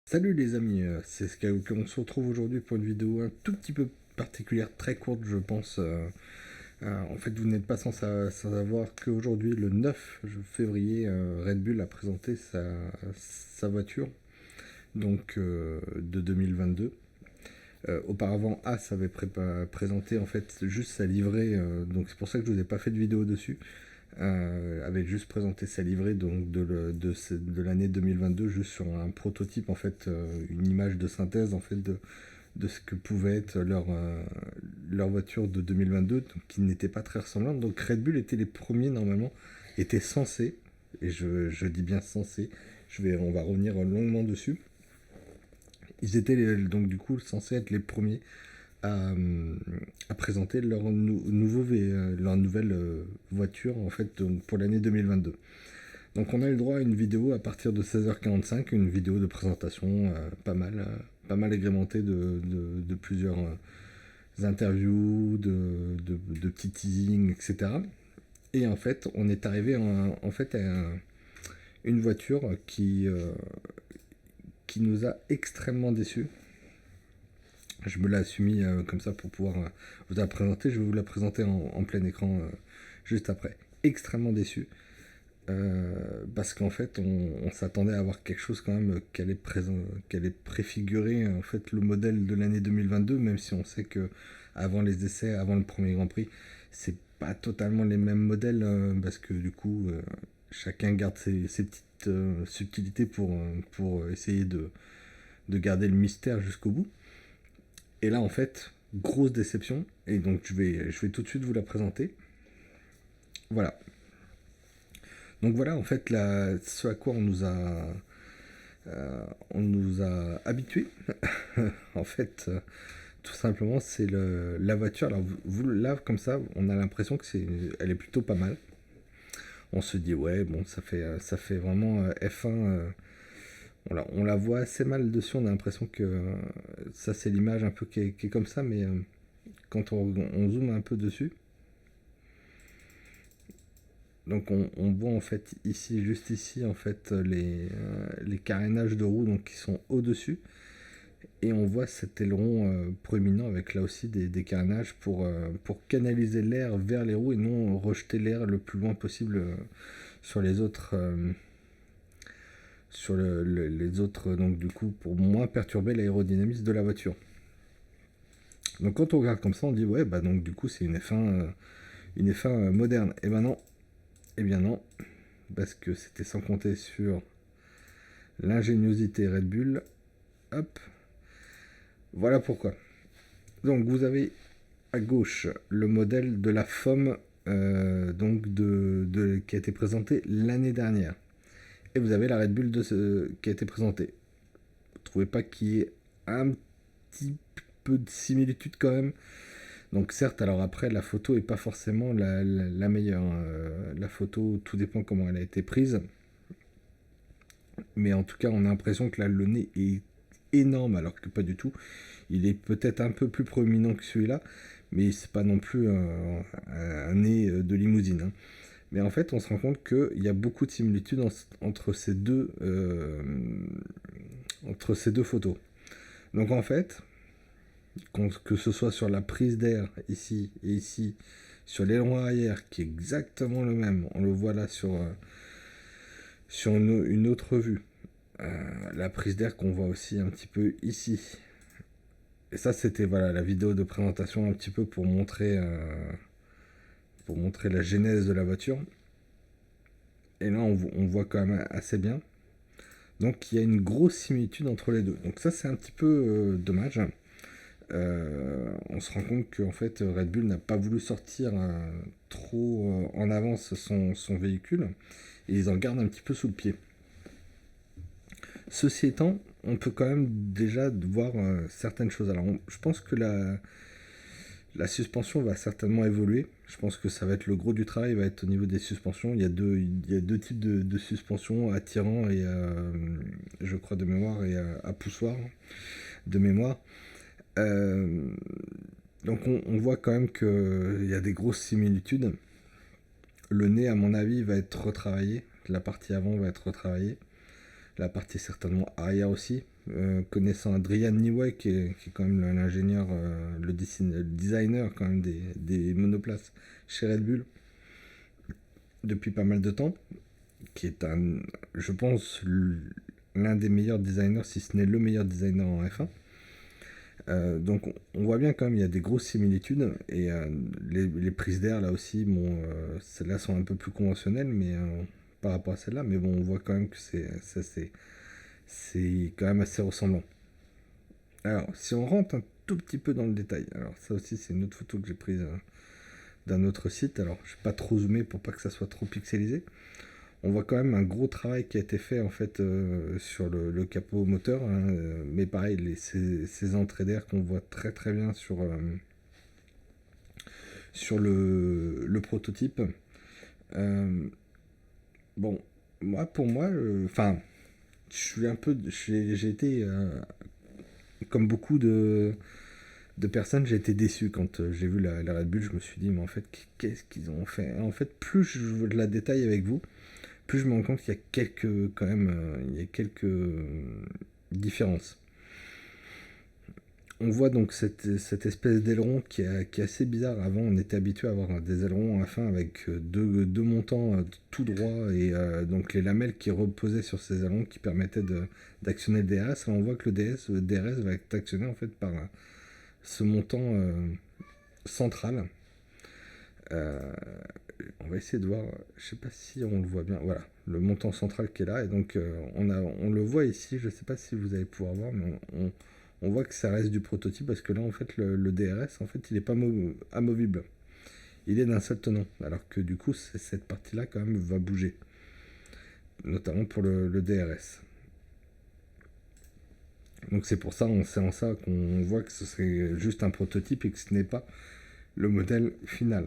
Salut les amis, c'est Skyhook. On se retrouve aujourd'hui pour une vidéo un tout petit peu particulière, très courte je pense. En fait vous n'êtes pas sans savoir qu'aujourd'hui le 9 février, Red Bull a présenté sa voiture donc de 2022. Auparavant As avait présenté en fait juste sa livrée, donc c'est pour ça que je vous ai pas fait de vidéo dessus. Avait juste présenté sa livrée donc de l'année 2022 juste sur un prototype en fait, une image de synthèse en fait de ce que pouvait être leur voiture de 2022, donc, qui n'était pas très ressemblante. Donc Red Bull était les premiers normalement, étaient censés, et je dis bien censés, on va revenir longuement dessus, ils étaient donc du coup censés être les premiers à présenter leur nouvelle voiture en fait donc, pour l'année 2022. Donc on a eu le droit à une vidéo à partir de 16h45, une vidéo de présentation pas mal agrémentée de plusieurs interviews, de petits teasings, etc. Et en fait on est arrivé en fait à une voiture qui nous a extrêmement déçus. Je me l'ai soumis comme ça pour pouvoir vous la présenter. Je vais vous la présenter en plein écran juste après. Extrêmement déçu. Parce qu'en fait, on s'attendait à avoir quelque chose quand même qui allait préfigurer en fait le modèle de l'année 2022, même si on sait que avant les essais, avant le premier Grand Prix, c'est pas totalement les mêmes modèles, parce que du coup, chacun garde ses petites subtilités pour essayer de garder le mystère jusqu'au bout. Et là, en fait, grosse déception. Et donc, je vais tout de suite vous la présenter. Voilà. Donc voilà, en fait, ce à quoi on nous a habitués. En fait, tout simplement, c'est la voiture. Alors, là, comme ça, on a l'impression que elle est plutôt pas mal. On se dit, ouais, bon, ça fait vraiment F1. On la voit assez mal dessus, on a l'impression que ça c'est l'image un peu qui est comme ça, mais quand on zoome un peu dessus, donc on voit en fait ici, juste ici, en fait les carénages de roues donc, qui sont au-dessus, et on voit cet aileron proéminent avec là aussi des carénages pour canaliser l'air vers les roues et non rejeter l'air le plus loin possible sur les autres. Les autres, donc du coup pour moins perturber l'aérodynamisme de la voiture. Donc quand on regarde comme ça on dit ouais bah donc du coup c'est une F1 moderne. Et ben non, et bien non, parce que c'était sans compter sur l'ingéniosité Red Bull. Hop, voilà pourquoi. Donc vous avez à gauche le modèle de la FOM donc qui a été présenté l'année dernière. Et vous avez la Red Bull qui a été présentée. Vous trouvez pas qu'il y ait un petit peu de similitude quand même? Donc certes, alors après, la photo est pas forcément la meilleure. La photo, tout dépend comment elle a été prise. Mais en tout cas, on a l'impression que là, le nez est énorme, alors que pas du tout. Il est peut-être un peu plus proéminent que celui-là, mais c'est pas non plus un nez de limousine, hein. Mais en fait, on se rend compte qu'il y a beaucoup de similitudes entre ces deux photos. Donc en fait, que ce soit sur la prise d'air ici et ici, sur l'aileron arrière qui est exactement le même, on le voit là sur une autre vue, la prise d'air qu'on voit aussi un petit peu ici. Et ça c'était voilà la vidéo de présentation un petit peu pour montrer la genèse de la voiture. Et là on voit quand même assez bien. Donc il y a une grosse similitude entre les deux. Donc ça c'est un petit peu dommage. On se rend compte qu'en fait Red Bull n'a pas voulu sortir trop en avance son véhicule et ils en gardent un petit peu sous le pied. Ceci étant, on peut quand même déjà voir certaines choses. Alors je pense que la suspension va certainement évoluer. Je pense que ça va être le gros du travail, va être au niveau des suspensions. Il y a deux types de suspension, à tirant et je crois de mémoire, et à poussoir de mémoire. Donc on voit quand même qu'il y a des grosses similitudes. Le nez, à mon avis, va être retravaillé. La partie avant va être retravaillée. La partie certainement arrière aussi. Connaissant Adrian Newey, qui est quand même l'ingénieur, le designer quand même des monoplaces chez Red Bull depuis pas mal de temps, qui est je pense, l'un des meilleurs designers, si ce n'est le meilleur designer en F1. Donc on voit bien quand même il y a des grosses similitudes et les prises d'air là aussi, bon, celles-là sont un peu plus conventionnelles, mais par rapport à celles-là, mais bon, on voit quand même que c'est quand même assez ressemblant. Alors si on rentre un tout petit peu dans le détail, alors ça aussi c'est une autre photo que j'ai prise d'un autre site, alors je vais pas trop zoomer pour pas que ça soit trop pixelisé. On voit quand même un gros travail qui a été fait en fait sur le capot moteur, hein, mais pareil, ces entrées d'air qu'on voit très très bien sur le prototype. Euh, bon, moi pour moi, enfin, je suis un peu, j'ai été comme beaucoup de personnes, j'ai été déçu quand j'ai vu la Red Bull. Je me suis dit, mais en fait, qu'est-ce qu'ils ont fait? En fait, plus je la détaille avec vous, plus je me rends compte qu'il y a quelques, quand même, il y a quelques différences. On voit donc cette espèce d'aileron qui est assez bizarre. Avant, on était habitué à avoir des ailerons à fin avec deux montants tout droits et donc les lamelles qui reposaient sur ces ailerons qui permettaient d'actionner le DRS. Là, on voit que le DRS va être actionné en fait par ce montant central. Euh, on va essayer de voir, je sais pas si on le voit bien, voilà, le montant central qui est là, et donc on le voit ici, je sais pas si vous allez pouvoir voir, mais on voit que ça reste du prototype, parce que là en fait le DRS, en fait il est pas amovible, il est d'un seul tenant, alors que du coup cette partie là quand même va bouger, notamment pour le DRS. Donc c'est pour ça, c'est en ça qu'on voit que ce serait juste un prototype et que ce n'est pas le modèle final.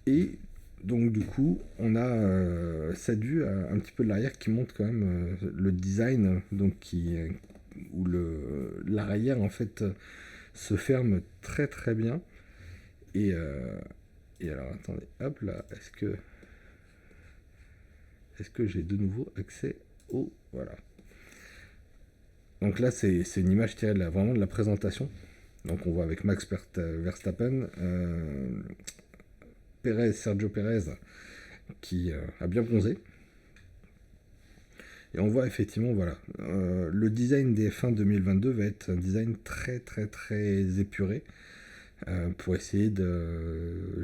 Et donc du coup, on a cette vue un petit peu de l'arrière qui montre quand même le design, donc où l'arrière en fait se ferme très très bien. Et, euh, et alors attendez, hop là, est-ce que j'ai de nouveau accès au voilà. Donc là c'est une image tirée vraiment de la présentation. Donc on voit avec Max Verstappen, Sergio Perez qui a bien bronzé. Et on voit effectivement, voilà, le design des F1 2022 va être un design très très très épuré pour essayer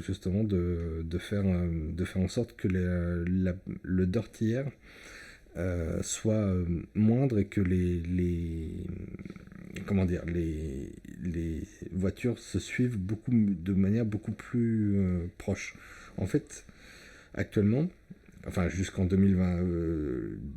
justement de faire en sorte que le dirty air soit moindre et que comment dire, les voitures se suivent de manière beaucoup plus proche. En fait, actuellement, enfin jusqu'en 2020,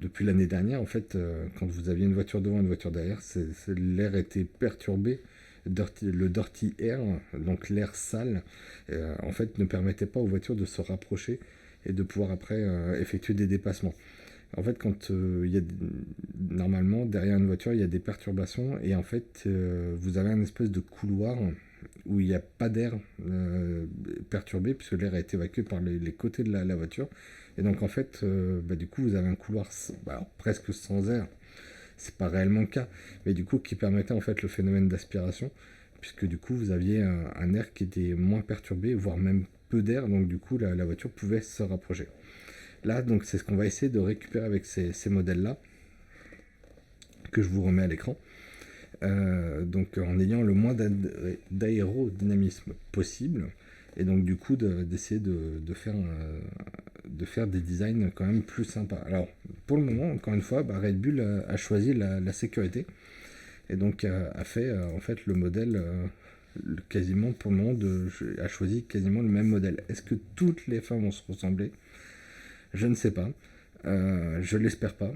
depuis l'année dernière, en fait, quand vous aviez une voiture devant et une voiture derrière, l'air était perturbé. Le dirty air, donc l'air sale, en fait, ne permettait pas aux voitures de se rapprocher et de pouvoir après effectuer des dépassements. En fait, quand normalement derrière une voiture, il y a des perturbations et en fait, vous avez un espèce de couloir où il n'y a pas d'air perturbé puisque l'air a été évacué par les côtés de la voiture. Et donc en fait, du coup, vous avez un couloir presque sans air. C'est pas réellement le cas, mais du coup qui permettait en fait le phénomène d'aspiration, puisque du coup vous aviez un air qui était moins perturbé, voire même peu d'air, donc du coup la voiture pouvait se rapprocher. Là, donc c'est ce qu'on va essayer de récupérer avec ces modèles-là, que je vous remets à l'écran. Donc en ayant le moins d'aérodynamisme possible, et donc du coup d'essayer de faire des designs quand même plus sympas. Alors pour le moment, encore une fois, Red Bull a choisi la sécurité, et donc a fait en fait le modèle quasiment pour le moment a choisi quasiment le même modèle. Est-ce que toutes les fins vont se ressembler? Je ne sais pas. Je l'espère pas.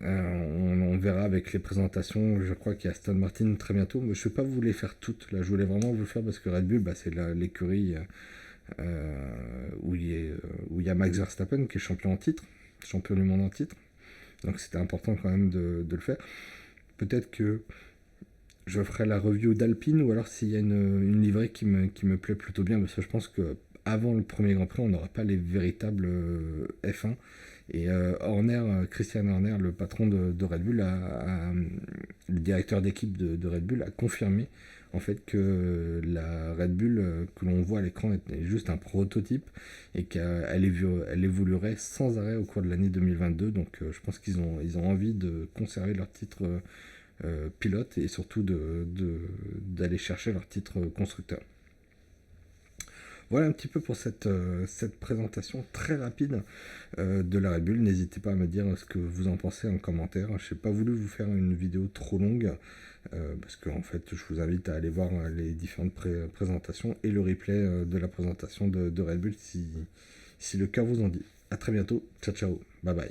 On verra avec les présentations. Je crois qu'il y a Aston Martin très bientôt. Mais je ne vais pas vous les faire toutes. Là, je voulais vraiment vous le faire parce que Red Bull, c'est l'écurie où il y a Max Verstappen qui est champion en titre, champion du monde en titre. Donc c'était important quand même de le faire. Peut-être que je ferai la review d'Alpine ou alors s'il y a une livrée qui me plaît plutôt bien, parce que je pense que avant le premier Grand Prix, on n'aura pas les véritables F1. Et Christian Horner, le patron de Red Bull, le directeur d'équipe de Red Bull, a confirmé en fait que la Red Bull que l'on voit à l'écran est juste un prototype et qu'elle évoluerait sans arrêt au cours de l'année 2022. Donc je pense qu'ils ont envie de conserver leur titre pilote et surtout d'aller chercher leur titre constructeur. Voilà un petit peu pour cette présentation très rapide de la Red Bull. N'hésitez pas à me dire ce que vous en pensez en commentaire. Je n'ai pas voulu vous faire une vidéo trop longue parce que en fait, je vous invite à aller voir les différentes présentations et le replay de la présentation de Red Bull si le cœur vous en dit. A très bientôt. Ciao ciao. Bye bye.